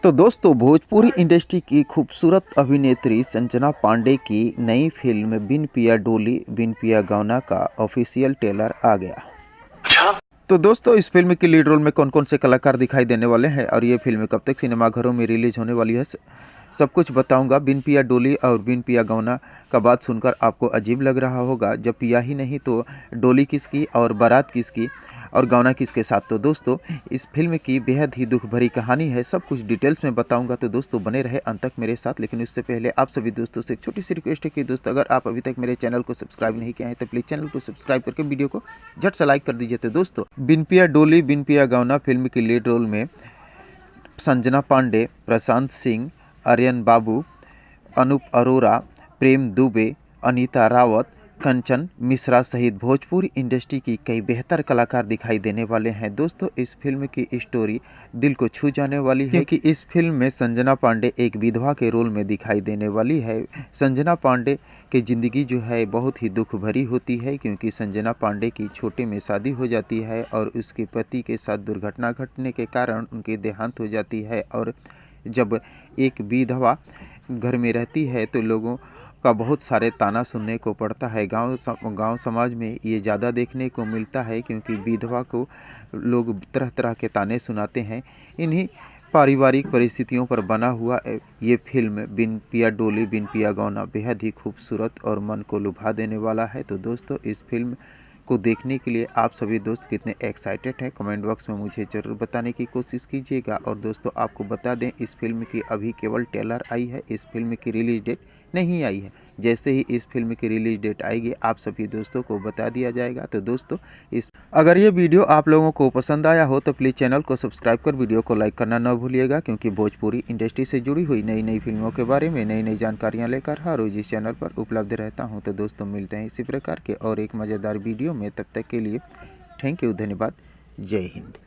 तो दोस्तों भोजपुरी इंडस्ट्री की खूबसूरत अभिनेत्री संजना पांडे की नई फिल्म बिन पिया डोली बिन पिया गौना का ऑफिशियल ट्रेलर आ गया। तो दोस्तों इस फिल्म की लीड रोल में कौन कौन से कलाकार दिखाई देने वाले हैं और ये फिल्म कब तक सिनेमाघरों में रिलीज होने वाली है, सब कुछ बताऊंगा। बिन पिया डोली और बिन पिया गौना का बात सुनकर आपको अजीब लग रहा होगा, जब पिया ही नहीं तो डोली किसकी और बारात किसकी और गौना किसके साथ। तो दोस्तों इस फिल्म की बेहद ही दुख भरी कहानी है, सब कुछ डिटेल्स में बताऊंगा। तो दोस्तों बने रहे अंत तक मेरे साथ। लेकिन उससे पहले आप सभी दोस्तों से एक छोटी सी रिक्वेस्ट है कि दोस्तों अगर आप अभी तक मेरे चैनल को सब्सक्राइब नहीं किया है तो प्लीज़ चैनल को सब्सक्राइब करके वीडियो को झट से लाइक कर दीजिए। तो दोस्तों बिन पिया डोली बिन पिया गौना फिल्म की लीड रोल में संजना पांडे, प्रशांत सिंह, आर्यन बाबू, अनूप अरोरा, प्रेम दुबे, अनीता रावत, कंचन मिश्रा सहित भोजपुरी इंडस्ट्री की कई बेहतर कलाकार दिखाई देने वाले हैं। दोस्तों इस फिल्म की स्टोरी दिल को छू जाने वाली है कि इस फिल्म में संजना पांडे एक विधवा के रोल में दिखाई देने वाली है। संजना पांडे की ज़िंदगी जो है बहुत ही दुख भरी होती है, क्योंकि संजना पांडे की छोटे में शादी हो जाती है और उसके पति के साथ दुर्घटना घटने के कारण उनकी देहांत हो जाती है। और जब एक विधवा घर में रहती है तो लोगों का बहुत सारे ताना सुनने को पड़ता है। गांव समाज में ये ज़्यादा देखने को मिलता है, क्योंकि विधवा को लोग तरह तरह के ताने सुनाते हैं। इन्हीं पारिवारिक परिस्थितियों पर बना हुआ ये फिल्म बिन पिया डोली बिन पिया गौना बेहद ही खूबसूरत और मन को लुभा देने वाला है। तो दोस्तों इस फिल्म को देखने के लिए आप सभी दोस्त कितने एक्साइटेड हैं, कमेंट बॉक्स में मुझे ज़रूर बताने की कोशिश कीजिएगा। और दोस्तों आपको बता दें इस फिल्म की अभी केवल ट्रेलर आई है, इस फिल्म की रिलीज डेट नहीं आई है। जैसे ही इस फिल्म की रिलीज डेट आएगी आप सभी दोस्तों को बता दिया जाएगा। तो दोस्तों अगर ये वीडियो आप लोगों को पसंद आया हो तो प्लीज़ चैनल को सब्सक्राइब कर वीडियो को लाइक करना न भूलिएगा, क्योंकि भोजपुरी इंडस्ट्री से जुड़ी हुई नई नई फिल्मों के बारे में नई नई जानकारियाँ लेकर हर रोज इस चैनल पर उपलब्ध रहता हूँ। तो दोस्तों मिलते हैं इसी प्रकार के और एक मज़ेदार वीडियो में, तब तक के लिए थैंक यू, धन्यवाद, जय हिंद।